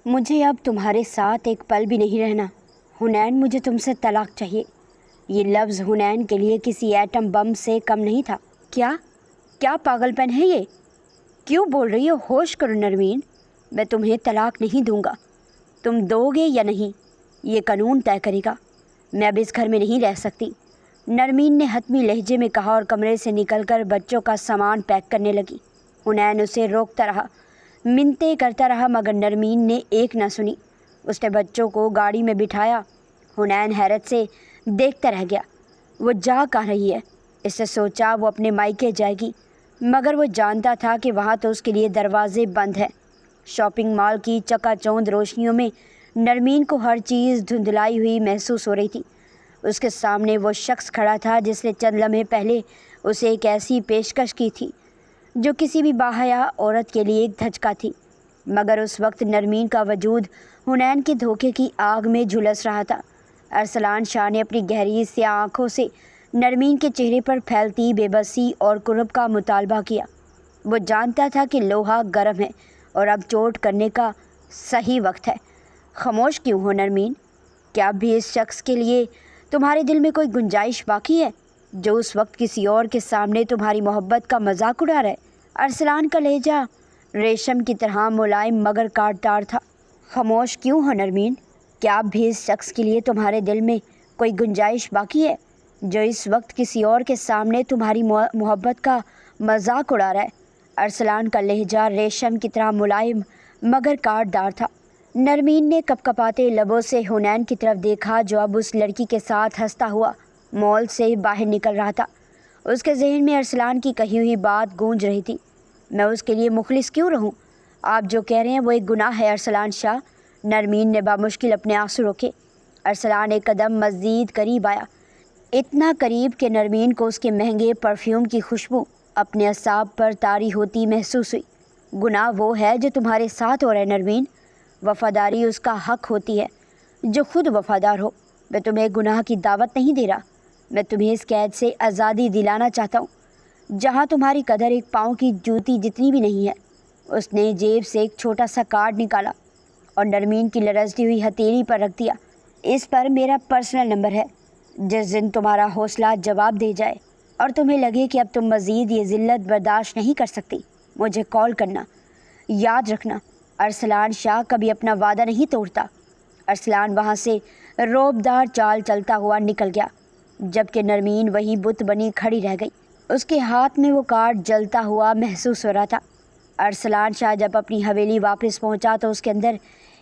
مجھے اب تمہارے ساتھ ایک پل بھی نہیں رہنا۔ حنین، مجھے تم سے طلاق چاہیے۔ یہ لفظ حنین کے لیے کسی ایٹم بم سے کم نہیں تھا۔ کیا پاگل پن ہے یہ؟ کیوں بول رہی ہو؟ ہوش کرو نرمین، میں تمہیں طلاق نہیں دوں گا۔ تم دو گے یا نہیں یہ قانون طے کرے گا۔ میں اب اس گھر میں نہیں رہ سکتی، نرمین نے حتمی لہجے میں کہا اور کمرے سے نکل کر بچوں کا سامان پیک کرنے لگی۔ حنین اسے روکتا رہا، منتیں کرتا رہا، مگر نرمین نے ایک نہ سنی۔ اس نے بچوں کو گاڑی میں بٹھایا۔ حنین حیرت سے دیکھتا رہ گیا۔ وہ جا کہاں رہی ہے؟ اس سے سوچا وہ اپنے مائکے جائے گی، مگر وہ جانتا تھا کہ وہاں تو اس کے لیے دروازے بند ہیں۔ شاپنگ مال کی چکا چوند روشنیوں میں نرمین کو ہر چیز دھندلائی ہوئی محسوس ہو رہی تھی۔ اس کے سامنے وہ شخص کھڑا تھا جس نے چند لمحے پہلے اسے ایک ایسی پیشکش کی تھی جو کسی بھی باحیا عورت کے لیے ایک دھچکا تھی، مگر اس وقت نرمین کا وجود حنین کے دھوکے کی آگ میں جھلس رہا تھا۔ ارسلان شاہ نے اپنی گہری سیاہ آنکھوں سے نرمین کے چہرے پر پھیلتی بے بسی اور کرب کا مطالبہ کیا۔ وہ جانتا تھا کہ لوہا گرم ہے اور اب چوٹ کرنے کا صحیح وقت ہے۔ خاموش کیوں ہو نرمین؟ کیا اب بھی اس شخص کے لیے تمہارے دل میں کوئی گنجائش باقی ہے جو اس وقت کسی اور کے سامنے تمہاری محبت کا مذاق اڑا رہا ہے؟ ارسلان کا لہجہ ریشم کی طرح ملائم مگر کاٹدار تھا۔ خاموش کیوں ہو نرمین؟ کیا اب بھی اس شخص کے لیے تمہارے دل میں کوئی گنجائش باقی ہے جو اس وقت کسی اور کے سامنے تمہاری محبت کا مذاق اڑا رہا ہے؟ ارسلان کا لہجہ ریشم کی طرح ملائم مگر کاٹدار تھا۔ نرمین نے کپکپاتے لبوں سے حنین کی طرف دیکھا جو اب اس لڑکی کے ساتھ ہنستا ہوا مال سے باہر نکل رہا تھا۔ اس کے ذہن میں ارسلان کی کہی ہوئی بات گونج رہی تھی، میں اس کے لیے مخلص کیوں رہوں؟ آپ جو کہہ رہے ہیں وہ ایک گناہ ہے ارسلان شاہ۔ نرمین نے بامشکل اپنے آنسو روکے۔ ارسلان ایک قدم مزید قریب آیا، اتنا قریب کہ نرمین کو اس کے مہنگے پرفیوم کی خوشبو اپنے اعصاب پر طاری ہوتی محسوس ہوئی۔ گناہ وہ ہے جو تمہارے ساتھ ہو رہا ہے نرمین۔ وفاداری اس کا حق ہوتی ہے جو خود وفادار ہو۔ میں تمہیں گناہ کی دعوت نہیں دے رہا، میں تمہیں اس قید سے آزادی دلانا چاہتا ہوں جہاں تمہاری قدر ایک پاؤں کی جوتی جتنی بھی نہیں ہے۔ اس نے جیب سے ایک چھوٹا سا کارڈ نکالا اور نرمین کی لرزتی ہوئی ہتھیلی پر رکھ دیا۔ اس پر میرا پرسنل نمبر ہے، جس دن تمہارا حوصلہ جواب دے جائے اور تمہیں لگے کہ اب تم مزید یہ ذلت برداشت نہیں کر سکتی، مجھے کال کرنا۔ یاد رکھنا، ارسلان شاہ کبھی اپنا وعدہ نہیں توڑتا۔ ارسلان وہاں سے روبدار چال چلتا ہوا نکل گیا، جبکہ نرمین وہی بت بنی کھڑی رہ گئی۔ اس کے ہاتھ میں وہ کارڈ جلتا ہوا محسوس ہو رہا تھا۔ ارسلان شاہ جب اپنی حویلی واپس پہنچا تو اس کے اندر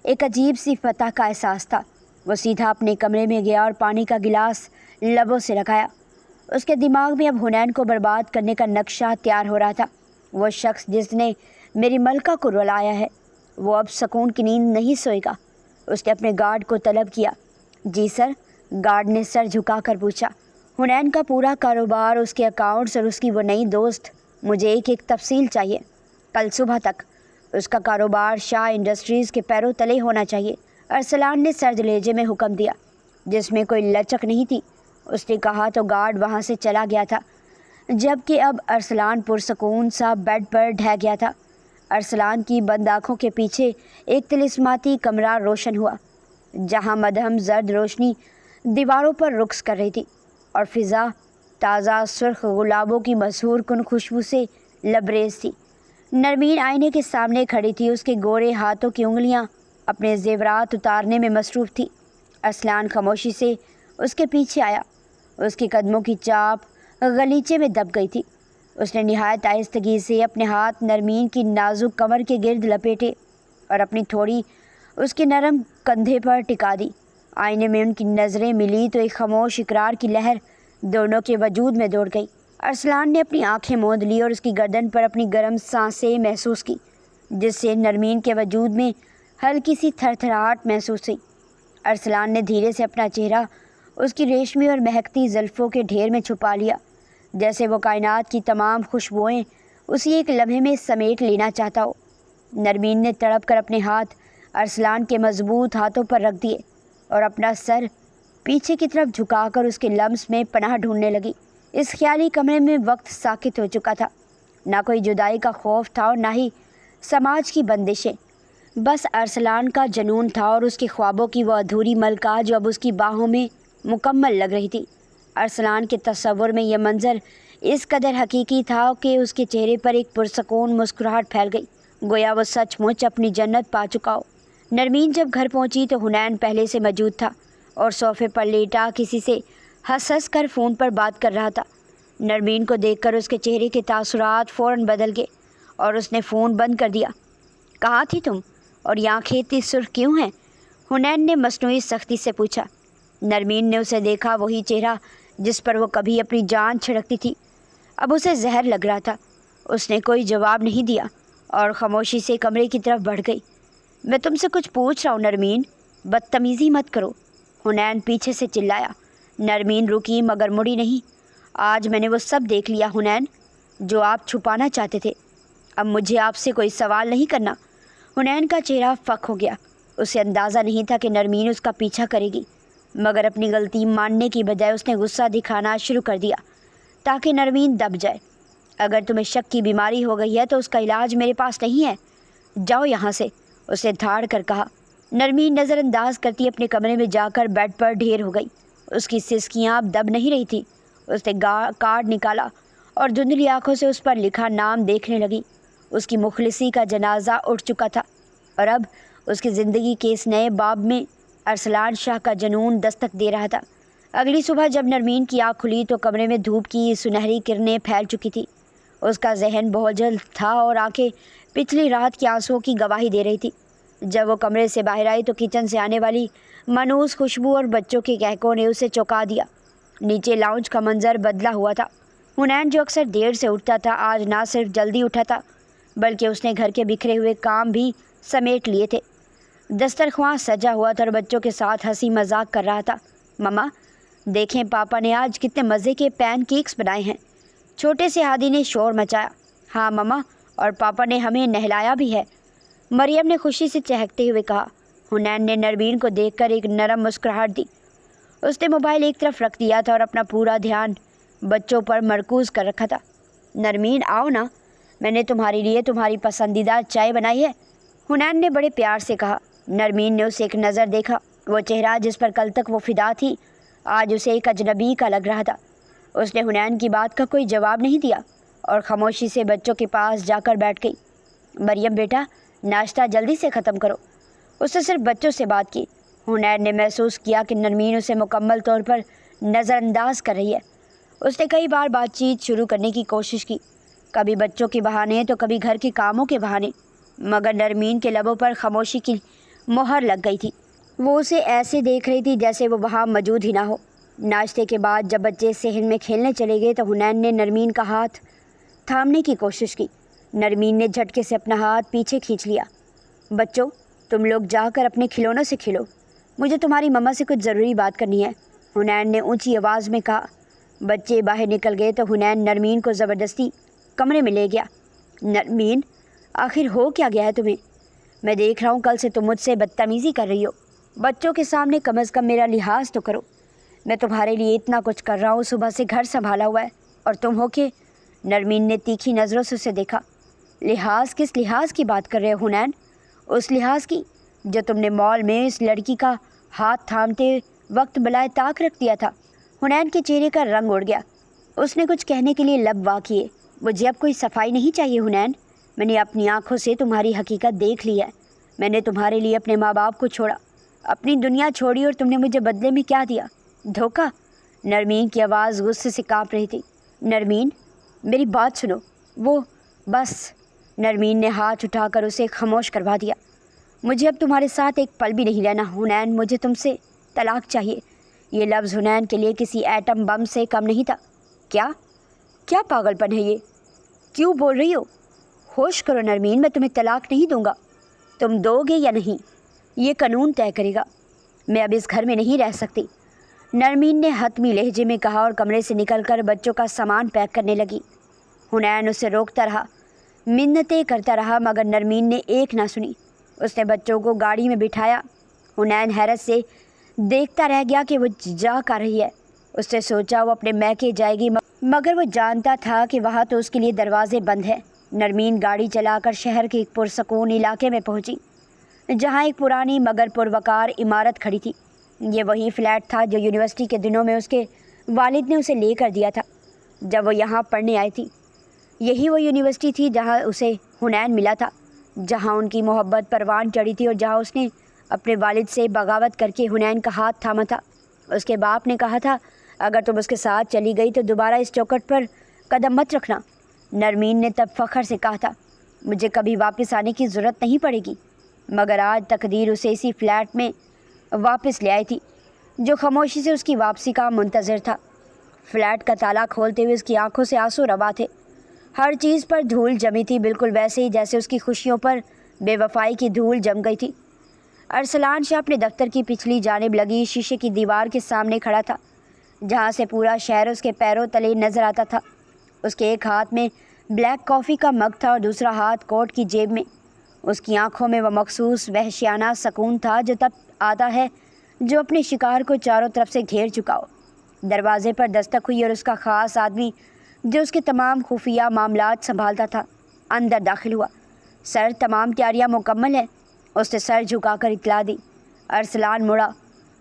ایک عجیب سی فتح کا احساس تھا۔ وہ سیدھا اپنے کمرے میں گیا اور پانی کا گلاس لبوں سے لگایا۔ اس کے دماغ میں اب حنین کو برباد کرنے کا نقشہ تیار ہو رہا تھا۔ وہ شخص جس نے میری ملکہ کو رلایا ہے وہ اب سکون کی نیند نہیں سوئے گا۔ اس نے اپنے گارڈ کو طلب کیا۔ جی سر، گارڈ نے سر جھکا کر پوچھا۔ حنین کا پورا کاروبار، اس کے اکاؤنٹس اور اس کی وہ نئی دوست، مجھے ایک ایک تفصیل چاہیے۔ کل صبح تک اس کا کاروبار شاہ انڈسٹریز کے پیروں تلے ہونا چاہیے۔ ارسلان نے سرد لہجے میں حکم دیا جس میں کوئی لچک نہیں تھی۔ اس نے کہا تو گارڈ وہاں سے چلا گیا تھا، جبکہ اب ارسلان پرسکون سا بیڈ پر ڈھہ گیا تھا۔ ارسلان کی بند آنکھوں کے پیچھے ایک طلسماتی کمرہ روشن ہوا جہاں مدھم زرد روشنی دیواروں پر رقص کر رہی تھی اور فضا تازہ سرخ گلابوں کی مسحور کن خوشبو سے لبریز تھی۔ نرمین آئینے کے سامنے کھڑی تھی، اس کے گورے ہاتھوں کی انگلیاں اپنے زیورات اتارنے میں مصروف تھی۔ ارسلان خاموشی سے اس کے پیچھے آیا، اس کے قدموں کی چاپ غلیچے میں دب گئی تھی۔ اس نے نہایت آہستگی سے اپنے ہاتھ نرمین کی نازک کمر کے گرد لپیٹے اور اپنی تھوڑی اس کے نرم کندھے پر ٹکا دی۔ آئینے میں ان کی نظریں ملی تو ایک خاموش اقرار کی لہر دونوں کے وجود میں دوڑ گئی۔ ارسلان نے اپنی آنکھیں موند لی اور اس کی گردن پر اپنی گرم سانسیں محسوس کی، جس سے نرمین کے وجود میں ہلکی سی تھر تھراہٹ محسوس ہوئی۔ ارسلان نے دھیرے سے اپنا چہرہ اس کی ریشمی اور مہکتی زلفوں کے ڈھیر میں چھپا لیا، جیسے وہ کائنات کی تمام خوشبوئیں اسی ایک لمحے میں سمیٹ لینا چاہتا ہو۔ نرمین نے تڑپ کر اپنے ہاتھ ارسلان کے مضبوط ہاتھوں پر رکھ دیے اور اپنا سر پیچھے کی طرف جھکا کر اس کے لمس میں پناہ ڈھونڈنے لگی۔ اس خیالی کمرے میں وقت ساکت ہو چکا تھا، نہ کوئی جدائی کا خوف تھا اور نہ ہی سماج کی بندشیں۔ بس ارسلان کا جنون تھا اور اس کے خوابوں کی وہ ادھوری ملکہ جو اب اس کی باہوں میں مکمل لگ رہی تھی۔ ارسلان کے تصور میں یہ منظر اس قدر حقیقی تھا کہ اس کے چہرے پر ایک پرسکون مسکراہٹ پھیل گئی، گویا وہ سچ مچ اپنی جنت پا چکا ہو۔ نرمین جب گھر پہنچی تو حنین پہلے سے موجود تھا اور صوفے پر لیٹا کسی سے ہنس کر فون پر بات کر رہا تھا۔ نرمین کو دیکھ کر اس کے چہرے کے تاثرات فوراً بدل گئے اور اس نے فون بند کر دیا۔ کہاں تھی تم اور یہ آنکھیں اتنی سرخ کیوں ہیں؟ حنین نے مصنوعی سختی سے پوچھا۔ نرمین نے اسے دیکھا، وہی چہرہ جس پر وہ کبھی اپنی جان چھڑکتی تھی اب اسے زہر لگ رہا تھا۔ اس نے کوئی جواب نہیں دیا اور خاموشی سے کمرے کی طرف بڑھ گئی۔ میں تم سے کچھ پوچھ رہا ہوں نرمین، بدتمیزی مت کرو، حنین پیچھے سے چلایا۔ نرمین رکی مگر مڑی نہیں۔ آج میں نے وہ سب دیکھ لیا حنین جو آپ چھپانا چاہتے تھے، اب مجھے آپ سے کوئی سوال نہیں کرنا۔ حنین کا چہرہ فک ہو گیا۔ اسے اندازہ نہیں تھا کہ نرمین اس کا پیچھا کرے گی، مگر اپنی غلطی ماننے کی بجائے اس نے غصہ دکھانا شروع کر دیا تاکہ نرمین دب جائے۔ اگر تمہیں شک کی بیماری ہو گئی ہے تو اس کا علاج میرے پاس نہیں ہے، جاؤ یہاں سے، اسے دھاڑ کر کہا۔ نرمین نظر انداز کرتی اپنے کمرے میں جا کر بیڈ پر ڈھیر ہو گئی۔ اس کی سسکیاں اب دب نہیں رہی تھی۔ اس نے کارڈ نکالا اور دھندلی آنکھوں سے اس پر لکھا نام دیکھنے لگی۔ اس کی مخلصی کا جنازہ اٹھ چکا تھا اور اب اس کی زندگی کے اس نئے باب میں ارسلان شاہ کا جنون دستک دے رہا تھا۔ اگلی صبح جب نرمین کی آنکھ کھلی تو کمرے میں دھوپ کی سنہری کرنیں پھیل چکی تھی۔ اس کا ذہن بوجھل تھا اور آنکھیں پچھلی رات کے آنسوؤں کی گواہی دے رہی تھی۔ جب وہ کمرے سے باہر آئی تو کچن سے آنے والی مانوس خوشبو اور بچوں کے قہقہوں نے اسے چونکا دیا۔ نیچے لاؤنج کا منظر بدلا ہوا تھا۔ حنین جو اکثر دیر سے اٹھتا تھا آج نہ صرف جلدی اٹھا تھا بلکہ اس نے گھر کے بکھرے ہوئے کام بھی سمیٹ لیے تھے۔ دسترخواں سجا ہوا تھا اور بچوں کے ساتھ ہنسی مذاق کر رہا تھا۔ مما دیکھیں، پاپا نے آج کتنے مزے کے پین کیکس بنائے ہیں، چھوٹے سے ہادی نے شور مچایا۔ ہاں مما، اور پاپا نے ہمیں نہلایا بھی ہے، مریم نے خوشی سے چہکتے ہوئے کہا۔ حنین نے نرمین کو دیکھ کر ایک نرم مسکراہٹ دی۔ اس نے موبائل ایک طرف رکھ دیا تھا اور اپنا پورا دھیان بچوں پر مرکوز کر رکھا تھا۔ نرمین آؤ نا، میں نے تمہارے لیے تمہاری پسندیدہ چائے بنائی ہے، حنین نے بڑے پیار سے کہا۔ نرمین نے اسے ایک نظر دیکھا۔ وہ چہرہ جس پر کل تک وہ فدا تھی آج اسے ایک اجنبی کا لگ رہا تھا۔ اس نے حنین کی بات کا کوئی جواب نہیں دیا اور خاموشی سے بچوں کے پاس جا کر بیٹھ گئی۔ مریم بیٹا، ناشتہ جلدی سے ختم کرو، اس نے صرف بچوں سے بات کی۔ حنین نے محسوس کیا کہ نرمین اسے مکمل طور پر نظر انداز کر رہی ہے۔ اس نے کئی بار بات چیت شروع کرنے کی کوشش کی، کبھی بچوں کے بہانے تو کبھی گھر کے کاموں کے بہانے، مگر نرمین کے لبوں پر خاموشی کی مہر لگ گئی تھی۔ وہ اسے ایسے دیکھ رہی تھی جیسے وہ وہاں موجود ہی نہ ہو۔ ناشتے کے بعد جب بچے صحن میں کھیلنے چلے گئے تو حنین نے نرمین کا ہاتھ تھامنے کی کوشش کی۔ نرمین نے جھٹکے سے اپنا ہاتھ پیچھے کھینچ لیا۔ بچوں، تم لوگ جا کر اپنے کھلونوں سے کھیلو، مجھے تمہاری مما سے کچھ ضروری بات کرنی ہے، حنین نے اونچی آواز میں کہا۔ بچے باہر نکل گئے تو حنین نرمین کو زبردستی کمرے میں لے گیا۔ نرمین، آخر ہو کیا گیا ہے تمہیں؟ میں دیکھ رہا ہوں کل سے تم مجھ سے بدتمیزی کر رہی ہو، بچوں کے سامنے کم از کم میرا لحاظ تو کرو۔ میں تمہارے لیے اتنا کچھ کر رہا ہوں، صبح سے گھر سنبھالا ہوا ہے، اور تم ہو کہ؟ نرمین نے تیکھی نظروں سے اسے دیکھا۔ لحاظ؟ کس لحاظ کی بات کر رہے ہو حنین؟ اس لحاظ کی جو تم نے مال میں اس لڑکی کا ہاتھ تھامتے وقت بلائے طاق رکھ دیا تھا۔ حنین کے چہرے کا رنگ اڑ گیا۔ اس نے کچھ کہنے کے لیے لب وا کیے۔ مجھے اب کوئی صفائی نہیں چاہیے حنین، میں نے اپنی آنکھوں سے تمہاری حقیقت دیکھ لی ہے۔ میں نے تمہارے لیے اپنے ماں باپ کو چھوڑا، اپنی دنیا چھوڑی، اور تم نے مجھے بدلے میں کیا دیا؟ دھوکہ۔ نرمین کی آواز غصے سے کانپ رہی تھی۔ نرمین، میری بات سنو، وہ بس۔ نرمین نے ہاتھ اٹھا کر اسے خاموش کروا دیا۔ مجھے اب تمہارے ساتھ ایک پل بھی نہیں رہنا حنین، مجھے تم سے طلاق چاہیے۔ یہ لفظ حنین کے لیے کسی ایٹم بم سے کم نہیں تھا۔ کیا پاگل پن ہے یہ؟ کیوں بول رہی ہو؟ ہوش کرو نرمین، میں تمہیں طلاق نہیں دوں گا۔ تم دو گے یا نہیں یہ قانون طے کرے گا۔ میں اب اس گھر میں نہیں رہ سکتی، نرمین نے حتمی لہجے میں کہا اور کمرے سے نکل کر بچوں کا سامان پیک کرنے لگی۔ حنین اسے روکتا رہا، منتیں کرتا رہا، مگر نرمین نے ایک نہ سنی۔ اس نے بچوں کو گاڑی میں بٹھایا۔ حنین حیرت سے دیکھتا رہ گیا کہ وہ جا کر رہی ہے۔ اس نے سوچا وہ اپنے میکے جائے گی، مگر وہ جانتا تھا کہ وہاں تو اس کے لیے دروازے بند ہیں۔ نرمین گاڑی چلا کر شہر کے ایک پرسکون علاقے میں پہنچی۔ جہاں ایک پرانی مگر پروقار عمارت کھڑی تھی۔ یہ وہی فلیٹ تھا جو یونیورسٹی کے دنوں میں اس کے والد نے اسے لے کر دیا تھا جب وہ یہاں پڑھنے آئی تھی۔ یہی وہ یونیورسٹی تھی جہاں اسے حنین ملا تھا، جہاں ان کی محبت پروان چڑھی تھی اور جہاں اس نے اپنے والد سے بغاوت کر کے حنین کا ہاتھ تھاما تھا۔ اس کے باپ نے کہا تھا، اگر تم اس کے ساتھ چلی گئی تو دوبارہ اس چوکھٹ پر قدم مت رکھنا۔ نرمین نے تب فخر سے کہا تھا، مجھے کبھی واپس آنے کی ضرورت نہیں پڑے گی۔ مگر آج تقدیر اسے اسی فلیٹ میں واپس لے آئی تھی جو خاموشی سے اس کی واپسی کا منتظر تھا۔ فلیٹ کا تالا کھولتے ہوئے اس کی آنکھوں سے آنسو روا تھے۔ ہر چیز پر دھول جمی تھی، بالکل ویسے ہی جیسے اس کی خوشیوں پر بے وفائی کی دھول جم گئی تھی۔ ارسلان شاہ اپنے دفتر کی پچھلی جانب لگی شیشے کی دیوار کے سامنے کھڑا تھا، جہاں سے پورا شہر اس کے پیروں تلے نظر آتا تھا۔ اس کے ایک ہاتھ میں بلیک کافی کا مگ تھا اور دوسرا ہاتھ کوٹ کی جیب میں۔ اس کی آنکھوں میں وہ مخصوص وحشیانہ سکون تھا جو تب آتا ہے جو اپنے شکار کو چاروں طرف سے گھیر چکا ہو۔ دروازے پر دستک ہوئی اور اس کا خاص آدمی جو اس کے تمام خفیہ معاملات سنبھالتا تھا اندر داخل ہوا۔ سر، تمام تیاریاں مکمل ہیں، اس نے سر جھکا کر اطلاع دی۔ ارسلان مڑا،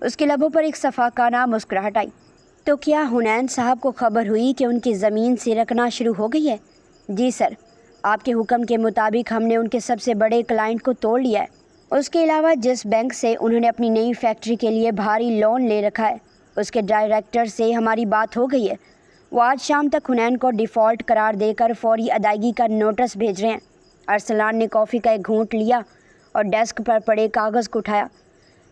اس کے لبوں پر ایک صفاقانہ مسکراہٹ آئی۔ تو کیا حنین صاحب کو خبر ہوئی کہ ان کی زمین سرقنا شروع ہو گئی ہے؟ جی سر، آپ کے حکم کے مطابق ہم نے ان کے سب سے بڑے کلائنٹ کو توڑ لیا ہے۔ اس کے علاوہ جس بینک سے انہوں نے اپنی نئی فیکٹری کے لیے بھاری لون لے رکھا ہے، اس کے ڈائریکٹر سے ہماری بات ہو گئی ہے۔ وہ آج شام تک حنین کو ڈیفالٹ قرار دے کر فوری ادائیگی کا نوٹس بھیج رہے ہیں۔ ارسلان نے کافی کا ایک گھونٹ لیا اور ڈیسک پر پڑے کاغذ کو اٹھایا۔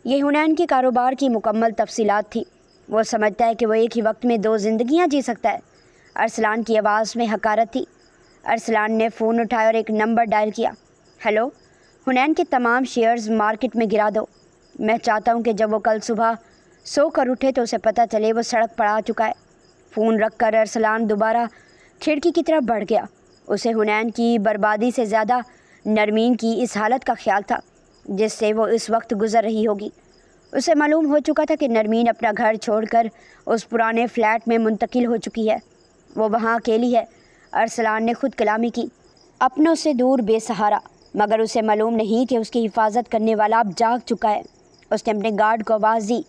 یہ حنین کے کاروبار کی مکمل تفصیلات تھی۔ وہ سمجھتا ہے کہ وہ ایک ہی وقت میں 2 زندگیاں جی سکتا ہے۔ ارسلان کی آواز میں حقارت تھی۔ ارسلان نے فون اٹھایا اور ایک نمبر ڈائل کیا۔ ہیلو، حنین کے تمام شیئرز مارکیٹ میں گرا دو۔ میں چاہتا ہوں کہ جب وہ کل صبح سو کر اٹھے تو اسے پتہ چلے وہ سڑک پر آ چکا ہے۔ فون رکھ کر ارسلان دوبارہ کھڑکی کی طرف بڑھ گیا۔ اسے حنین کی بربادی سے زیادہ نرمین کی اس حالت کا خیال تھا جس سے وہ اس وقت گزر رہی ہوگی۔ اسے معلوم ہو چکا تھا کہ نرمین اپنا گھر چھوڑ کر اس پرانے فلیٹ میں منتقل ہو چکی ہے۔ وہ وہاں اکیلی ہے۔ ارسلان نے خود کلامی کی، اپنوں سے دور بے سہارا، مگر اسے معلوم نہیں کہ اس کی حفاظت کرنے والا اب جاگ چکا ہے۔ اس نے اپنے گارڈ کو آواز دی،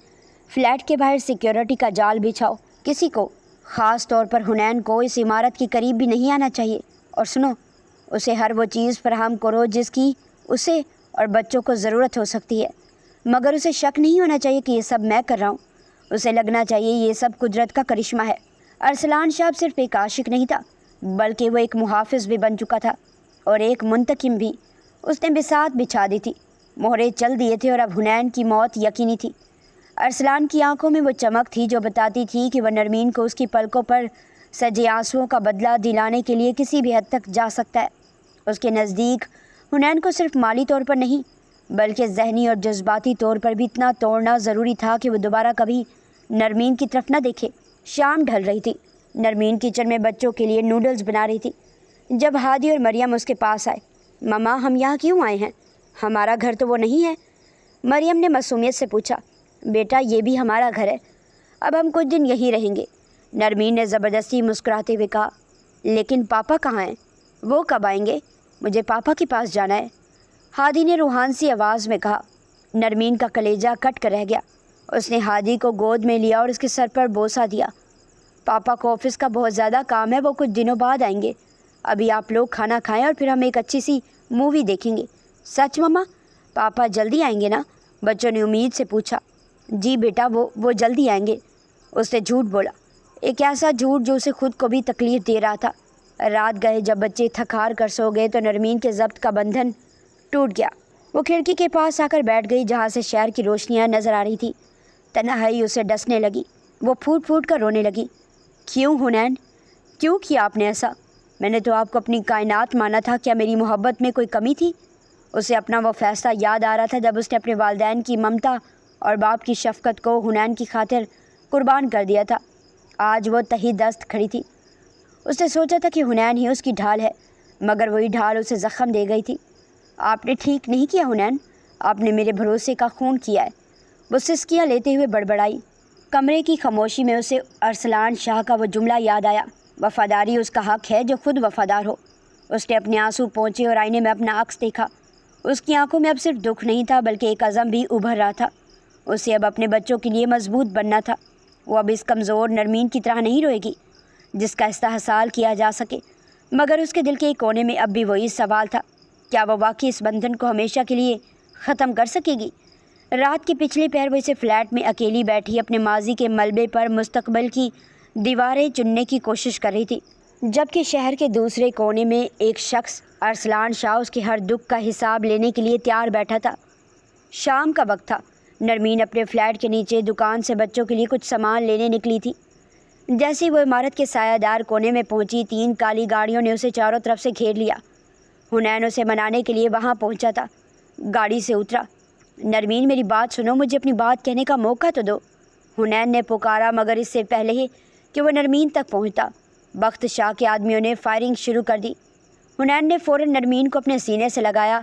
فلیٹ کے باہر سیکیورٹی کا جال بچھاؤ۔ کسی کو، خاص طور پر حنین کو، اس عمارت کے قریب بھی نہیں آنا چاہیے۔ اور سنو، اسے ہر وہ چیز فراہم کرو جس کی اسے اور بچوں کو ضرورت ہو سکتی ہے، مگر اسے شک نہیں ہونا چاہیے کہ یہ سب میں کر رہا ہوں۔ اسے لگنا چاہیے یہ سب قدرت کا کرشمہ ہے۔ ارسلان شاہ صرف ایک عاشق نہیں تھا، بلکہ وہ ایک محافظ بھی بن چکا تھا اور ایک منتقم بھی۔ اس نے بساط بچھا دی تھی، مہرے چل دیے تھے اور اب حنین کی موت یقینی تھی۔ ارسلان کی آنکھوں میں وہ چمک تھی جو بتاتی تھی کہ وہ نرمین کو اس کی پلکوں پر سجے آنسوؤں کا بدلہ دلانے کے لیے کسی بھی حد تک جا سکتا ہے۔ اس کے نزدیک حنین کو صرف مالی طور پر نہیں بلکہ ذہنی اور جذباتی طور پر بھی اتنا توڑنا ضروری تھا کہ وہ دوبارہ کبھی نرمین کی طرف نہ دیکھے۔ شام ڈھل رہی تھی۔ نرمین کچن میں بچوں کے لیے نوڈلز بنا رہی تھی جب ہادی اور مریم اس کے پاس آئے۔ ماما، ہم یہاں کیوں آئے ہیں؟ ہمارا گھر تو وہ نہیں ہے، مریم نے معصومیت سے پوچھا۔ بیٹا، یہ بھی ہمارا گھر ہے، اب ہم کچھ دن یہی رہیں گے، نرمین نے زبردستی مسکراتے ہوئے کہا۔ لیکن پاپا کہاں ہیں؟ وہ کب آئیں گے؟ مجھے پاپا کے پاس جانا ہے، ہادی نے روحان سی آواز میں کہا۔ نرمین کا کلیجہ کٹ کر رہ گیا۔ اس نے ہادی کو گود میں لیا اور اس کے سر پر بوسہ دیا۔ پاپا کو آفس کا بہت زیادہ کام ہے، وہ کچھ دنوں بعد آئیں گے۔ ابھی آپ لوگ کھانا کھائیں اور پھر ہم ایک اچھی سی مووی دیکھیں گے۔ سچ ماما؟ پاپا جلدی آئیں گے نا؟ بچوں نے امید سے پوچھا۔ جی بیٹا، وہ جلدی آئیں گے، اس نے جھوٹ بولا، ایک ایسا جھوٹ جو اسے خود کو بھی تکلیف دے رہا تھا۔ رات گئے جب بچے تھک ہار کر سو گئے تو نرمین کے ضبط کا بندھن ٹوٹ گیا۔ وہ کھڑکی کے پاس آ کر بیٹھ گئی جہاں سے شہر کی روشنیاں نظر آ رہی تھی۔ تنہائی اسے ڈسنے لگی، وہ پھوٹ پھوٹ کر رونے لگی۔ کیوں حنین، کیوں کیا آپ نے ایسا؟ میں نے تو آپ کو اپنی کائنات مانا تھا، کیا میری محبت میں کوئی کمی تھی؟ اسے اپنا وہ فیصلہ یاد آ رہا تھا جب اس نے اپنے والدین کی ممتا اور باپ کی شفقت کو حنین کی خاطر قربان کر دیا تھا۔ آج وہ تہی دست کھڑی تھی۔ اس نے سوچا تھا کہ حنین ہی اس کی ڈھال ہے، مگر وہی ڈھال اسے زخم دے گئی تھی۔ آپ نے ٹھیک نہیں کیا حنین، آپ نے میرے بھروسے کا خون کیا ہے، وہ سسکیاں لیتے ہوئے بڑبڑائی۔ کمرے کی خاموشی میں اسے ارسلان شاہ کا وہ جملہ یاد آیا، وفاداری اس کا حق ہے جو خود وفادار ہو۔ اس نے اپنے آنسو پونچھے اور آئینے میں اپنا عکس دیکھا۔ اس کی آنکھوں میں اب صرف دکھ نہیں تھا بلکہ ایک عزم بھی ابھر رہا تھا۔ اسے اب اپنے بچوں کے لیے مضبوط بننا تھا۔ وہ اب اس کمزور نرمین کی طرح نہیں روئے گی جس کا استحصال کیا جا سکے، مگر اس کے دل کے ایک کونے میں اب بھی وہی سوال تھا، کیا وہ واقعی اس بندھن کو ہمیشہ کے لیے ختم کر سکے گی؟ رات کے پچھلے پہر وہ اسے فلیٹ میں اکیلی بیٹھی اپنے ماضی کے ملبے پر مستقبل کی دیواریں چننے کی کوشش کر رہی تھی، جبکہ شہر کے دوسرے کونے میں ایک شخص ارسلان شاہ اس کے ہر دکھ کا حساب لینے کے لیے تیار بیٹھا تھا۔ شام کا وقت تھا۔ نرمین اپنے فلیٹ کے نیچے دکان سے بچوں کے لیے کچھ سامان لینے نکلی تھی۔ جیسے وہ عمارت کے سایہ دار کونے میں پہنچی، 3 کالی گاڑیوں نے اسے چاروں طرف سے گھیر لیا۔ حنین اسے منانے کے لیے وہاں پہنچا تھا۔ گاڑی سے اترا۔ نرمین میری بات سنو، مجھے اپنی بات کہنے کا موقع تو دو، حنین نے پکارا، مگر اس سے پہلے ہی کہ وہ نرمین تک پہنچتا بخت شاہ کے آدمیوں نے فائرنگ شروع کر دی۔ حنین نے فوراً نرمین کو اپنے سینے سے لگایا۔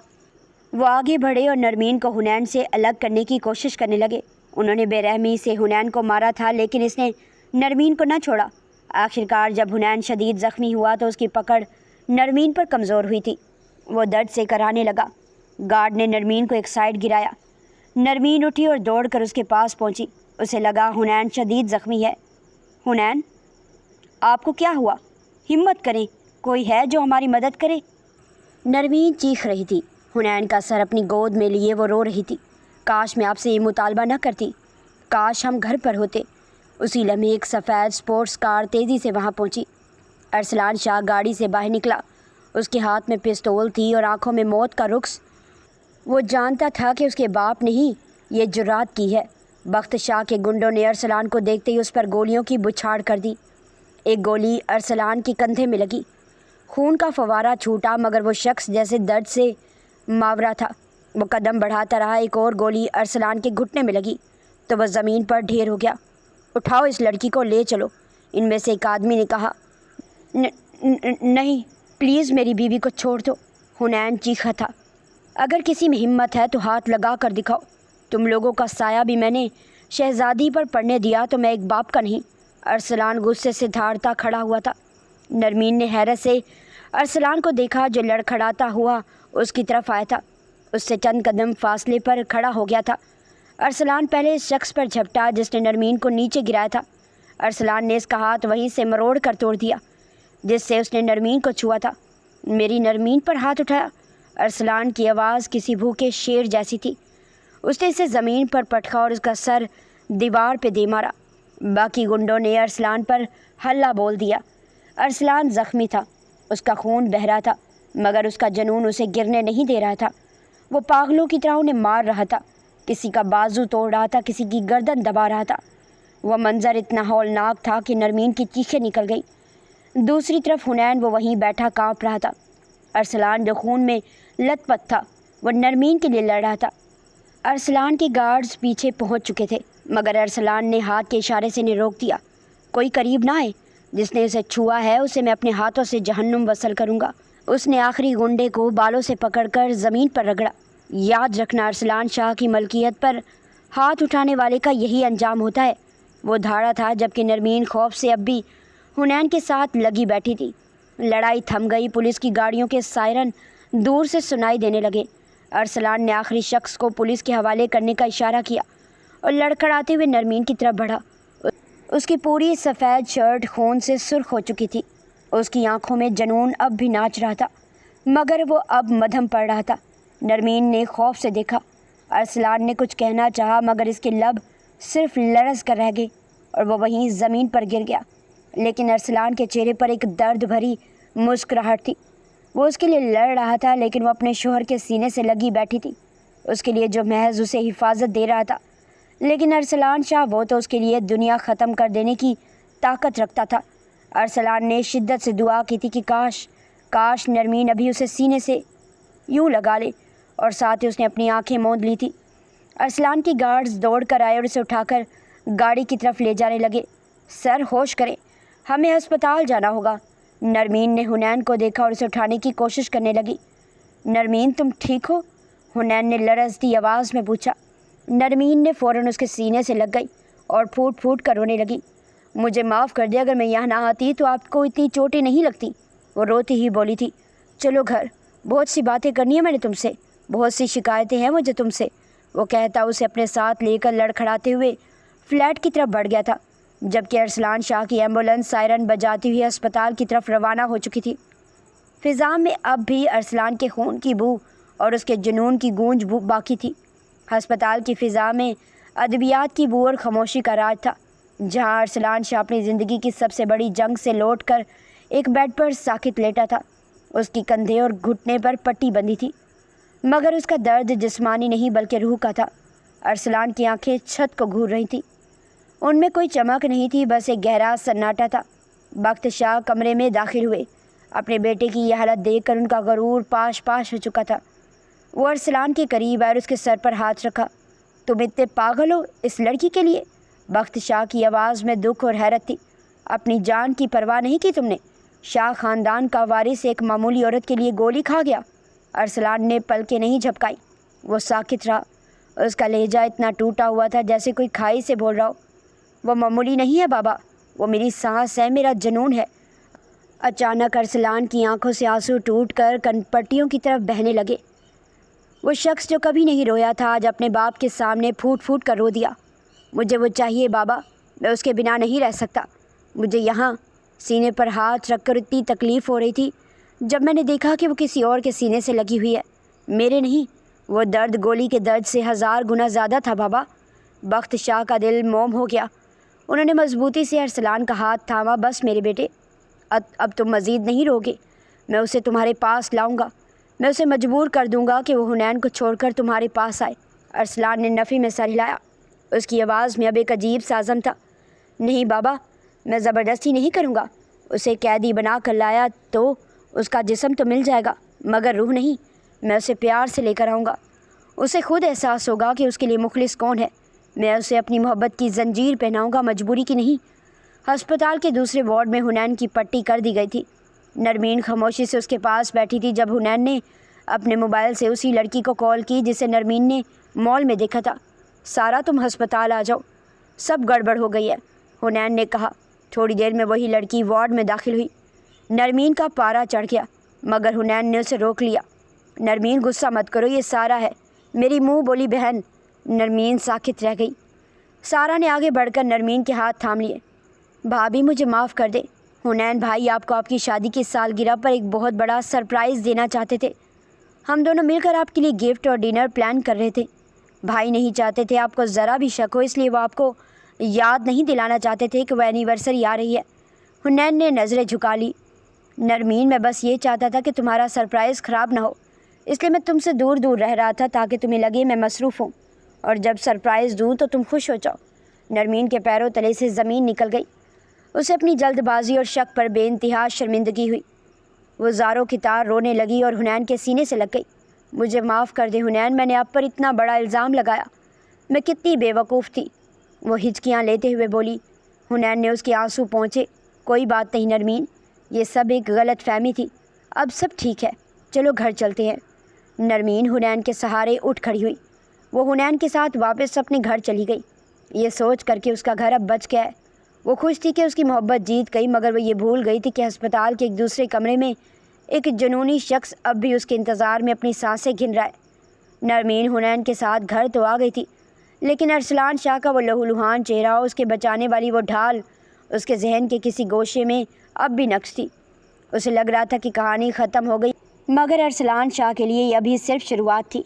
وہ آگے بڑھے اور نرمین کو حنین سے الگ کرنے کی کوشش کرنے لگے۔ انہوں نے بے رحمی سے حنین کو مارا تھا، لیکن اس نے نرمین کو نہ چھوڑا۔ آخرکار جب حنین شدید زخمی ہوا تو اس کی پکڑ نرمین پر کمزور ہوئی تھی۔ وہ درد سے کرانے لگا۔ گارڈ نے نرمین کو ایک سائڈ گرایا۔ نرمین اٹھی اور دوڑ کر اس کے پاس پہنچی۔ اسے لگا حنین شدید زخمی ہے۔ حنین، آپ کو کیا ہوا؟ ہمت کریں، کوئی ہے جو ہماری مدد کرے؟ نرمین چیخ رہی تھی۔ حنین کا سر اپنی گود میں لیے وہ رو رہی تھی۔ کاش میں آپ سے یہ مطالبہ نہ کرتی، کاش ہم گھر پر ہوتے۔ اسی لمحے ایک سفید سپورٹس کار تیزی سے وہاں پہنچی۔ ارسلان شاہ گاڑی سے باہر نکلا۔ اس کے ہاتھ میں پستول تھی اور آنکھوں میں موت کا رقص۔ وہ جانتا تھا کہ اس کے باپ نے ہی یہ جرات کی ہے۔ بخت شاہ کے گنڈوں نے ارسلان کو دیکھتے ہی اس پر گولیوں کی بچھاڑ کر دی۔ ایک گولی ارسلان کے کندھے میں لگی۔ خون کا فوارہ چھوٹا، مگر وہ شخص جیسے درد سے ماورا تھا۔ وہ قدم بڑھاتا رہا۔ ایک اور گولی ارسلان کے گھٹنے میں لگی تو وہ زمین پر ڈھیر ہو گیا۔ اٹھاؤ اس لڑکی کو، لے چلو، ان میں سے ایک آدمی نے کہا۔ نہیں، پلیز میری بیوی کو چھوڑ دو، حنین چیخا تھا۔ اگر کسی میں ہمت ہے تو ہاتھ لگا کر دکھاؤ۔ تم لوگوں کا سایہ بھی میں نے شہزادی پر پڑنے دیا تو میں ایک باپ کا نہیں۔ ارسلان غصے سے دھاڑتا کھڑا ہوا تھا۔ نرمین نے حیرت سے ارسلان کو دیکھا جو لڑکھڑاتا ہوا اس کی طرف آیا تھا۔ اس سے چند قدم فاصلے پر کھڑا ہو گیا تھا۔ ارسلان پہلے اس شخص پر جھپٹا جس نے نرمین کو نیچے گرایا تھا۔ ارسلان نے اس کا ہاتھ وہیں سے مروڑ کر توڑ دیا جس سے اس نے نرمین کو چھوا تھا۔ میری نرمین پر ہاتھ اٹھایا؟ ارسلان کی آواز کسی بھوکے شیر جیسی تھی۔ اس نے اسے زمین پر پٹکا اور اس کا سر دیوار پہ دے مارا۔ باقی گنڈوں نے ارسلان پر ہلہ بول دیا۔ ارسلان زخمی تھا، اس کا خون بہہ رہا تھا، مگر اس کا جنون اسے گرنے نہیں دے رہا تھا۔ وہ پاگلوں کی طرح انہیں مار رہا تھا، کسی کا بازو توڑ رہا تھا، کسی کی گردن دبا رہا تھا۔ وہ منظر اتنا ہولناک تھا کہ نرمین کی چیخیں نکل گئیں۔ دوسری طرف حنین وہ وہیں بیٹھا کانپ رہا تھا۔ ارسلان جو خون میں لت پت تھا وہ نرمین کے لیے لڑ رہا تھا۔ ارسلان کے گارڈز پیچھے پہنچ چکے تھے، مگر ارسلان نے ہاتھ کے اشارے سے انہیں روک دیا۔ کوئی قریب نہ آئے، جس نے اسے چھوا ہے اسے میں اپنے ہاتھوں سے جہنم وصل کروں گا۔ اس نے آخری گنڈے کو بالوں سے پکڑ کر زمین پر رگڑا۔ یاد رکھنا، ارسلان شاہ کی ملکیت پر ہاتھ اٹھانے والے کا یہی انجام ہوتا ہے۔ وہ دھاڑا تھا، جبکہ نرمین خوف سے اب بھی حنین کے ساتھ لگی بیٹھی تھی۔ لڑائی تھم گئی۔ پولیس کی گاڑیوں کے سائرن دور سے سنائی دینے لگے۔ ارسلان نے آخری شخص کو پولیس کے حوالے کرنے کا اشارہ کیا اور لڑکھڑاتے ہوئے نرمین کی طرف بڑھا۔ اس کی پوری سفید شرٹ خون سے سرخ ہو چکی تھی۔ اس کی آنکھوں میں جنون اب بھی ناچ رہا تھا، مگر وہ اب مدھم پڑ رہا تھا۔ نرمین نے خوف سے دیکھا۔ ارسلان نے کچھ کہنا چاہا، مگر اس کے لب صرف لرز کر رہ گئے اور وہ وہیں زمین پر گر گیا۔ لیکن ارسلان کے چہرے پر ایک درد بھری مسکراہٹ تھی۔ وہ اس کے لیے لڑ رہا تھا، لیکن وہ اپنے شوہر کے سینے سے لگی بیٹھی تھی، اس کے لیے جو محض اسے حفاظت دے رہا تھا۔ لیکن ارسلان شاہ، وہ تو اس کے لیے دنیا ختم کر دینے کی طاقت رکھتا تھا۔ ارسلان نے شدت سے دعا کی تھی کہ کاش نرمین ابھی اسے سینے سے یوں لگا لے، اور ساتھ ہی اس نے اپنی آنکھیں موند لی تھی۔ ارسلان کی گارڈز دوڑ کر آئے اور اسے اٹھا کر گاڑی کی طرف لے جانے لگے۔ سر، ہوش کریں، ہمیں ہسپتال جانا ہوگا۔ نرمین نے حنین کو دیکھا اور اسے اٹھانے کی کوشش کرنے لگی۔ نرمین، تم ٹھیک ہو؟ حنین نے لرزتی آواز میں پوچھا۔ نرمین نے فوراً اس کے سینے سے لگ گئی اور پھوٹ پھوٹ کر رونے لگی۔ مجھے معاف کر دے، اگر میں یہاں نہ آتی تو آپ کو اتنی چوٹیں نہیں لگتی، وہ روتی ہی بولی تھی۔ چلو گھر، بہت سی باتیں کرنی ہیں میں نے تم سے۔ بہت سی شکایتیں ہیں مجھے تم سے، وہ کہتا اسے اپنے ساتھ لے کر لڑکھڑاتے ہوئے فلیٹ کی طرف بڑھ گیا تھا، جبکہ ارسلان شاہ کی ایمبولینس سائرن بجاتی ہوئی ہسپتال کی طرف روانہ ہو چکی تھی۔ فضا میں اب بھی ارسلان کے خون کی بو اور اس کے جنون کی گونج باقی تھی۔ ہسپتال کی فضا میں ادویات کی بو اور خاموشی کا راج تھا، جہاں ارسلان شاہ اپنی زندگی کی سب سے بڑی جنگ سے لوٹ کر ایک بیڈ پر ساکت لیٹا تھا۔ اس کی کندھے اور گھٹنے پر پٹی بندھی تھی، مگر اس کا درد جسمانی نہیں بلکہ روح کا تھا۔ ارسلان کی آنکھیں چھت کو گھور رہی تھیں، ان میں کوئی چمک نہیں تھی، بس ایک گہرا سناٹا تھا۔ بخت شاہ کمرے میں داخل ہوئے۔ اپنے بیٹے کی یہ حالت دیکھ کر ان کا غرور پاش پاش ہو چکا تھا۔ وہ ارسلان کے قریب آئے اور اس کے سر پر ہاتھ رکھا۔ تم اتنے پاگل ہو اس لڑکی کے لیے؟ بخت شاہ کی آواز میں دکھ اور حیرت تھی۔ اپنی جان کی پرواہ نہیں کی تم نے؟ شاہ خاندان کا وارث ایک معمولی عورت کے لیے گولی کھا گیا۔ ارسلان نے پلکیں نہیں جھپکائی، وہ ساکت رہا۔ اس کا لہجہ اتنا ٹوٹا ہوا تھا جیسے کوئی کھائی سے بول رہا ہو۔ وہ معمولی نہیں ہے بابا، وہ میری سانس ہے، میرا جنون ہے۔ اچانک ارسلان کی آنکھوں سے آنسو ٹوٹ کر کن پٹیوں کی طرف بہنے لگے۔ وہ شخص جو کبھی نہیں رویا تھا آج اپنے باپ کے سامنے پھوٹ پھوٹ کر رو دیا۔ مجھے وہ چاہیے بابا، میں اس کے بنا نہیں رہ سکتا۔ مجھے یہاں سینے پر ہاتھ رکھ کر اتنی تکلیف ہو رہی تھی جب میں نے دیکھا کہ وہ کسی اور کے سینے سے لگی ہوئی ہے، میرے نہیں۔ وہ درد گولی کے درد سے 1000 گنا زیادہ تھا بابا۔ بخت شاہ کا دل موم ہو گیا۔ انہوں نے مضبوطی سے ارسلان کا ہاتھ تھاما۔ بس میرے بیٹے، اب تم مزید نہیں روگے، میں اسے تمہارے پاس لاؤں گا، میں اسے مجبور کر دوں گا کہ وہ حنین کو چھوڑ کر تمہارے پاس آئے۔ ارسلان نے نفی میں سر ہلایا۔ اس کی آواز میں اب ایک عجیب سا عزم تھا۔ نہیں بابا، میں زبردستی نہیں کروں گا۔ اسے قیدی بنا کر لایا تو اس کا جسم تو مل جائے گا مگر روح نہیں۔ میں اسے پیار سے لے کر آؤں گا، اسے خود احساس ہوگا کہ اس کے لیے مخلص کون ہے۔ میں اسے اپنی محبت کی زنجیر پہناؤں گا، مجبوری کی نہیں۔ ہسپتال کے دوسرے وارڈ میں حنین کی پٹی کر دی گئی تھی۔ نرمین خاموشی سے اس کے پاس بیٹھی تھی جب حنین نے اپنے موبائل سے اسی لڑکی کو کال کی جسے نرمین نے مال میں دیکھا تھا۔ سارا، تم ہسپتال آ جاؤ، سب گڑبڑ ہو گئی ہے، حنین نے کہا۔ تھوڑی دیر میں وہی لڑکی وارڈ میں داخل ہوئی۔ نرمین کا پارا چڑھ گیا مگر حنین نے اسے روک لیا۔ نرمین، غصہ مت کرو، یہ سارا ہے، میری منہ بولی بہن۔ نرمین ساکت رہ گئی۔ سارا نے آگے بڑھ کر نرمین کے ہاتھ تھام لیے۔ بھابھی، مجھے معاف کر دے، حنین بھائی آپ کو آپ کی شادی کی سالگرہ پر ایک بہت بڑا سرپرائز دینا چاہتے تھے۔ ہم دونوں مل کر آپ کے لیے گفٹ اور ڈنر پلان کر رہے تھے۔ بھائی نہیں چاہتے تھے آپ کو ذرا بھی شک ہو، اس لیے وہ آپ کو یاد نہیں دلانا چاہتے تھے کہ وہ اینیورسری آ رہی ہے۔ حنین نے نظریں جھکا لی۔ نرمین، میں بس یہ چاہتا تھا کہ تمہارا سرپرائز خراب نہ ہو، اس لیے میں تم سے دور دور رہ رہا تھا تاکہ تمہیں لگے میں مصروف ہوں، اور جب سرپرائز دوں تو تم خوش ہو جاؤ۔ نرمین کے پیروں تلے سے زمین نکل گئی۔ اسے اپنی جلد بازی اور شک پر بے انتہا شرمندگی ہوئی۔ وہ زاروں کی طرح رونے لگی اور حنین کے سینے سے لگ گئی۔ مجھے معاف کر دے حنین، میں نے آپ پر اتنا بڑا الزام لگایا، میں کتنی بے وقوف تھی، وہ ہچکیاں لیتے ہوئے بولی۔ حنین نے اس کے آنسو پونچھے۔ کوئی بات نہیں نرمین، یہ سب ایک غلط فہمی تھی، اب سب ٹھیک ہے، چلو گھر چلتے ہیں۔ نرمین حنین کے سہارے اٹھ کھڑی ہوئی۔ وہ حنین کے ساتھ واپس اپنے گھر چلی گئی، یہ سوچ کر کہ اس کا گھر اب بچ گیا ہے۔ وہ خوش تھی کہ اس کی محبت جیت گئی، مگر وہ یہ بھول گئی تھی کہ ہسپتال کے ایک دوسرے کمرے میں ایک جنونی شخص اب بھی اس کے انتظار میں اپنی سانسیں گن رہا ہے۔ نرمین حنین کے ساتھ گھر تو آ گئی تھی، لیکن ارسلان شاہ کا وہ لہولہان چہرہ، اس کے بچانے والی وہ ڈھال، اس کے ذہن کے کسی گوشے میں اب بھی نقش تھی۔ اسے لگ رہا تھا کہ کہانی ختم ہو گئی، مگر ارسلان شاہ کے لیے یہ ابھی صرف شروعات تھی۔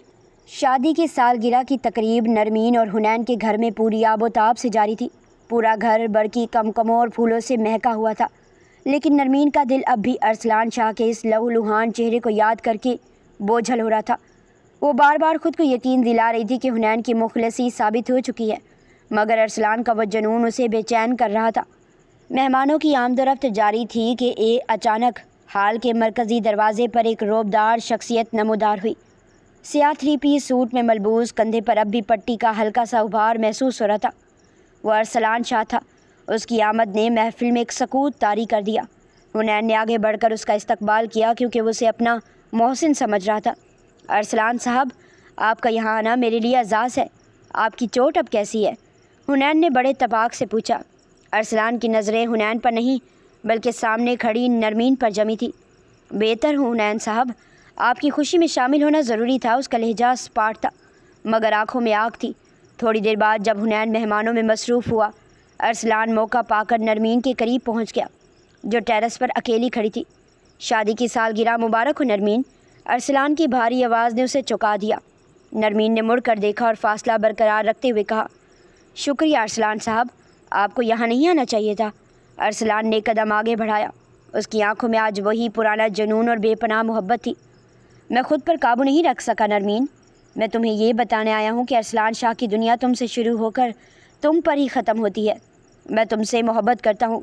شادی کی سالگرہ کی تقریب نرمین اور حنین کے گھر میں پوری آب و تاب سے جاری تھی۔ پورا گھر برقی کمکموں اور پھولوں سے مہکا ہوا تھا، لیکن نرمین کا دل اب بھی ارسلان شاہ کے اس لہولہان چہرے کو یاد کر کے بوجھل ہو رہا تھا۔ وہ بار بار خود کو یقین دلا رہی تھی کہ حنین کی مخلصی ثابت ہو چکی ہے، مگر ارسلان کا وہ جنون اسے بے چین کر رہا تھا۔ مہمانوں کی آمد و رفت جاری تھی کہ اچانک ہال کے مرکزی دروازے پر ایک روبدار شخصیت نمودار ہوئی۔ سیاہ 3 پیس سوٹ میں ملبوس، کندھے پر اب بھی پٹی کا ہلکا سا ابھار محسوس ہو رہا تھا۔ وہ ارسلان شاہ تھا۔ اس کی آمد نے محفل میں ایک سکوت طاری کر دیا۔ حنین نے آگے بڑھ کر اس کا استقبال کیا کیونکہ وہ اسے اپنا محسن سمجھ رہا تھا۔ ارسلان صاحب، آپ کا یہاں آنا میرے لیے اعزاز ہے، آپ کی چوٹ اب کیسی ہے؟ حنین نے بڑے اتفاق سے پوچھا۔ ارسلان کی نظریں حنین پر نہیں بلکہ سامنے کھڑی نرمین پر جمی تھی۔ بہتر ہوں حنین صاحب، آپ کی خوشی میں شامل ہونا ضروری تھا۔ اس کا لہجہ اسپاٹ تھا مگر آنکھوں میں آگ تھی۔ تھوڑی دیر بعد جب حنین مہمانوں میں مصروف ہوا، ارسلان موقع پا کر نرمین کے قریب پہنچ گیا جو ٹیرس پر اکیلی کھڑی تھی۔ شادی کی سالگرہ مبارک ہو نرمین، ارسلان کی بھاری آواز نے اسے چونکا دیا۔ نرمین نے مڑ کر دیکھا اور فاصلہ برقرار رکھتے ہوئے کہا، شکریہ ارسلان صاحب، آپ کو یہاں نہیں آنا چاہیے تھا۔ ارسلان نے قدم آگے بڑھایا۔ اس کی آنکھوں میں آج وہی پرانا جنون اور بے پناہ محبت تھی۔ میں خود پر قابو نہیں رکھ سکا نرمین، میں تمہیں یہ بتانے آیا ہوں کہ ارسلان شاہ کی دنیا تم سے شروع ہو کر تم پر ہی ختم ہوتی ہے۔ میں تم سے محبت کرتا ہوں،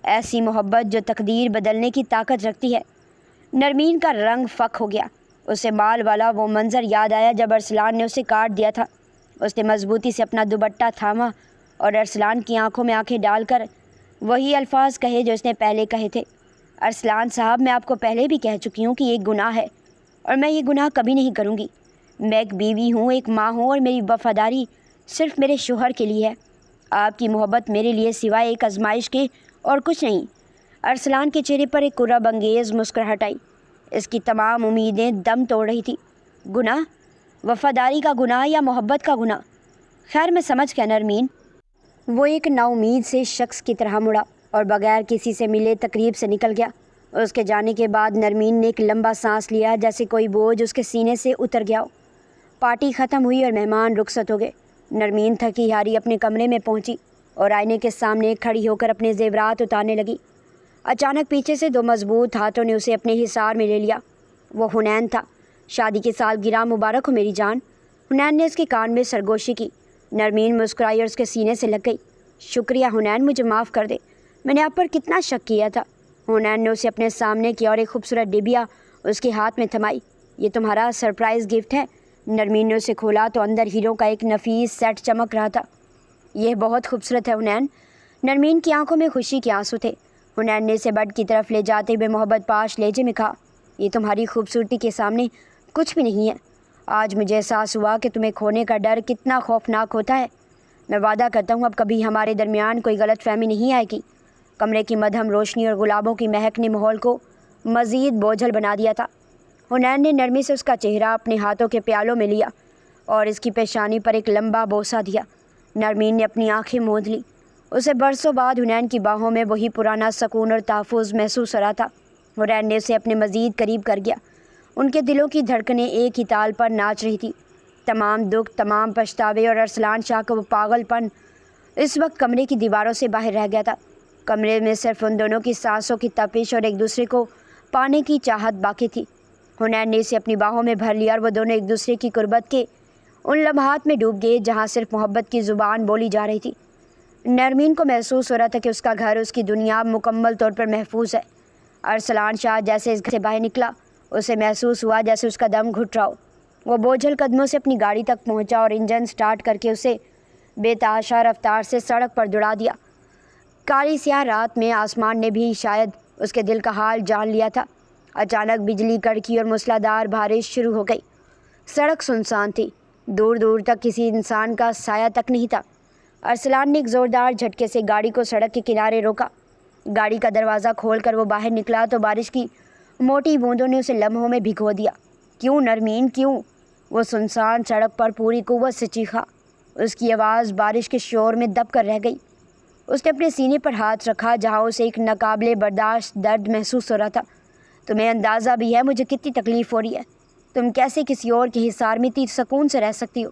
ایسی محبت جو تقدیر بدلنے کی طاقت رکھتی ہے۔ نرمین کا رنگ فک ہو گیا۔ اسے مال والا وہ منظر یاد آیا جب ارسلان نے اسے کاٹ دیا تھا۔ اس نے مضبوطی سے اپنا دوپٹہ تھاما اور ارسلان کی آنکھوں میں آنکھیں ڈال کر وہی الفاظ کہے جو اس نے پہلے کہے تھے، ارسلان صاحب، میں آپ کو پہلے بھی کہہ چکی ہوں کہ یہ گناہ ہے اور میں یہ گناہ کبھی نہیں کروں گی۔ میں ایک بیوی ہوں، ایک ماں ہوں اور میری وفاداری صرف میرے شوہر کے لیے ہے۔ آپ کی محبت میرے لیے سوائے ایک آزمائش کے اور کچھ نہیں۔ ارسلان کے چہرے پر ایک رعب انگیز مسکراہٹ آئی۔ اس کی تمام امیدیں دم توڑ رہی تھی۔ گناہ؟ وفاداری کا گناہ یا محبت کا گناہ؟ خیر میں سمجھ گیا نرمین۔ وہ ایک نا امید سے شخص کی طرح مڑا اور بغیر کسی سے ملے تقریب سے نکل گیا۔ اس کے جانے کے بعد نرمین نے ایک لمبا سانس لیا جیسے کوئی بوجھ اس کے سینے سے اتر گیا ہو۔ پارٹی ختم ہوئی اور مہمان رخصت ہو گئے۔ نرمین تھکی ہاری اپنے کمرے میں پہنچی اور آئینے کے سامنے کھڑی ہو کر اپنے زیورات اتارنے لگی۔ اچانک پیچھے سے دو مضبوط ہاتھوں نے اسے اپنے حصار میں لے لیا۔ وہ حنین تھا۔ شادی کی سالگرہ مبارک ہو میری جان۔ حنین نے اس کے کان میں سرگوشی کی۔ نرمین مسکرائی اور اس کے سینے سے لگ گئی۔ شکریہ حنین، مجھے معاف کر دے، میں نے آپ پر کتنا شک کیا تھا۔ حنین نے اسے اپنے سامنے کیا اور ایک خوبصورت ڈبیا اس کے ہاتھ میں تھمائی۔ یہ تمہارا سرپرائز گفٹ ہے۔ نرمین نے اسے کھولا تو اندر ہیروں کا ایک نفیس سیٹ چمک رہا تھا۔ یہ بہت خوبصورت ہے حنین۔ نرمین کی آنکھوں میں خوشی کے آنسو تھے۔ حنین نے اسے بیڈ کی طرف لے جاتے ہوئے محبت پاش لہجے میں کہا، یہ تمہاری خوبصورتی کے سامنے کچھ بھی نہیں ہے۔ آج مجھے احساس ہوا کہ تمہیں کھونے کا ڈر کتنا خوفناک ہوتا ہے۔ میں وعدہ کرتا ہوں اب کبھی ہمارے درمیان کوئی غلط فہمی نہیں آئے گی۔ کمرے کی مدھم روشنی اور گلابوں کی مہک نے ماحول کو مزید بوجھل بنا دیا تھا۔ حنین نے نرمی سے اس کا چہرہ اپنے ہاتھوں کے پیالوں میں لیا اور اس کی پیشانی پر ایک لمبا بوسہ دیا۔ نرمین نے اپنی آنکھیں موند لی۔ اسے برسوں بعد حنین کی باہوں میں وہی پرانا سکون اور تحفظ محسوس ہو رہا تھا۔ حنین نے اسے اپنے مزید قریب کر گیا۔ ان کے دلوں کی دھڑکنیں ایک ہی تال پر ناچ رہی تھی۔ تمام دکھ، تمام پچھتاوے اور ارسلان شاہ کا وہ پاگل پن اس وقت کمرے کی دیواروں سے باہر رہ گیا تھا۔ کمرے میں صرف ان دونوں کی سانسوں کی تپش اور ایک دوسرے کو پانے کی چاہت باقی تھی۔ حنین نے اسے اپنی باہوں میں بھر لیا اور وہ دونوں ایک دوسرے کی قربت کے ان لمحات میں ڈوب گئے جہاں صرف محبت کی زبان بولی جا رہی تھی۔ نرمین کو محسوس ہو رہا تھا کہ اس کا گھر، اس کی دنیا مکمل طور پر محفوظ ہے۔ ارسلان شاہ جیسے اس گھر سے باہر نکلا، اسے محسوس ہوا جیسے اس کا دم گھٹ رہا ہو۔ وہ بوجھل قدموں سے اپنی گاڑی تک پہنچا اور انجن سٹارٹ کر کے اسے بے تحاشا رفتار سے سڑک پر دوڑا دیا۔ کالی سیاہ رات میں آسمان نے بھی شاید اس کے دل کا حال جان لیا تھا۔ اچانک بجلی کڑکی اور موسلادھار بارش شروع ہو گئی۔ سڑک سنسان تھی، دور دور تک کسی انسان کا سایہ تک نہیں تھا۔ ارسلان نے ایک زوردار جھٹکے سے گاڑی کو سڑک کے کنارے روکا۔ گاڑی کا دروازہ کھول کر وہ باہر نکلا تو بارش کی موٹی بوندوں نے اسے لمحوں میں بھگو دیا۔ کیوں نرمین، کیوں؟ وہ سنسان سڑک پر پوری قوت سے چیخا۔ اس کی آواز بارش کے شور میں دب کر رہ گئی۔ اس نے اپنے سینے پر ہاتھ رکھا جہاں اسے ایک ناقابل برداشت درد محسوس ہو رہا تھا۔ تمہیں اندازہ بھی ہے مجھے کتنی تکلیف ہو رہی ہے؟ تم کیسے کسی اور کے حصار میں اتنی سکون سے رہ سکتی ہو؟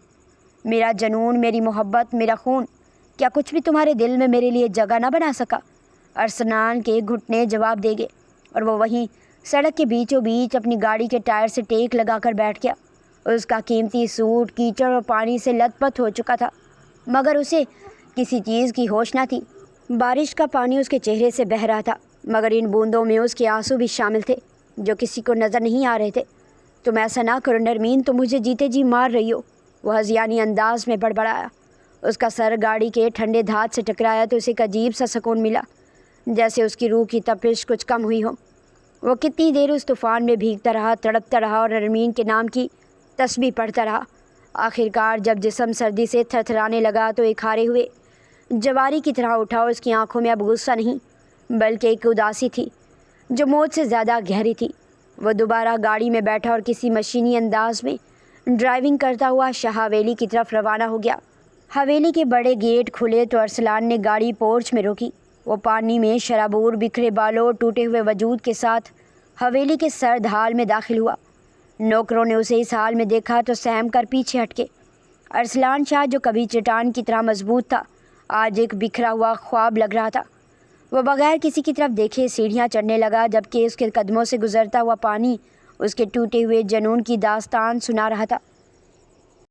میرا جنون، میری محبت، میرا خون، کیا کچھ بھی تمہارے دل میں میرے لیے جگہ نہ بنا سکا؟ ارسلان کے گھٹنے جواب دے گئے اور وہ وہیں سڑک کے بیچوں بیچ اپنی گاڑی کے ٹائر سے ٹیک لگا کر بیٹھ گیا۔ اس کا قیمتی سوٹ کیچڑ اور پانی سے لت پت ہو چکا تھا مگر اسے کسی چیز کی ہوش نہ تھی۔ بارش کا پانی اس کے چہرے سے بہہ رہا تھا مگر ان بوندوں میں اس کے آنسو بھی شامل تھے جو کسی کو نظر نہیں آ رہے تھے۔ تم ایسا نہ کرو نرمین، تم مجھے جیتے جی مار رہی ہو، وہ ہذیانی انداز میں بڑبڑایا۔ اس کا سر گاڑی کے ٹھنڈے دھات سے ٹکرایا تو اسے ایک عجیب سا سکون ملا، جیسے اس کی روح کی تپش کچھ کم ہوئی ہو۔ وہ کتنی دیر اس طوفان میں بھیگتا رہا، تڑپتا رہا اور نرمین کے نام کی تسبیح پڑھتا رہا۔ آخرکار جب جسم سردی سے تھرتھرانے لگا تو ایک ہارے ہوئے جواری کی طرح اٹھا۔ اس کی آنکھوں میں اب غصہ نہیں بلکہ ایک اداسی تھی جو موت سے زیادہ گہری تھی۔ وہ دوبارہ گاڑی میں بیٹھا اور کسی مشینی انداز میں ڈرائیونگ کرتا ہوا شاہ حویلی کی طرف روانہ ہو گیا۔ حویلی کے بڑے گیٹ کھلے تو ارسلان نے گاڑی پورچ میں روکی۔ وہ پانی میں شرابور، بکھرے بالوں اور ٹوٹے ہوئے وجود کے ساتھ حویلی کے سرد حال میں داخل ہوا۔ نوکروں نے اسے اس حال میں دیکھا تو سہم کر پیچھے ہٹکے۔ ارسلان شاہ جو کبھی چٹان کی طرح مضبوط تھا، آج ایک بکھرا ہوا خواب لگ رہا تھا۔ وہ بغیر کسی کی طرف دیکھے سیڑھیاں چڑھنے لگا، جبکہ اس کے قدموں سے گزرتا ہوا پانی اس کے ٹوٹے ہوئے جنون کی داستان سنا رہا تھا۔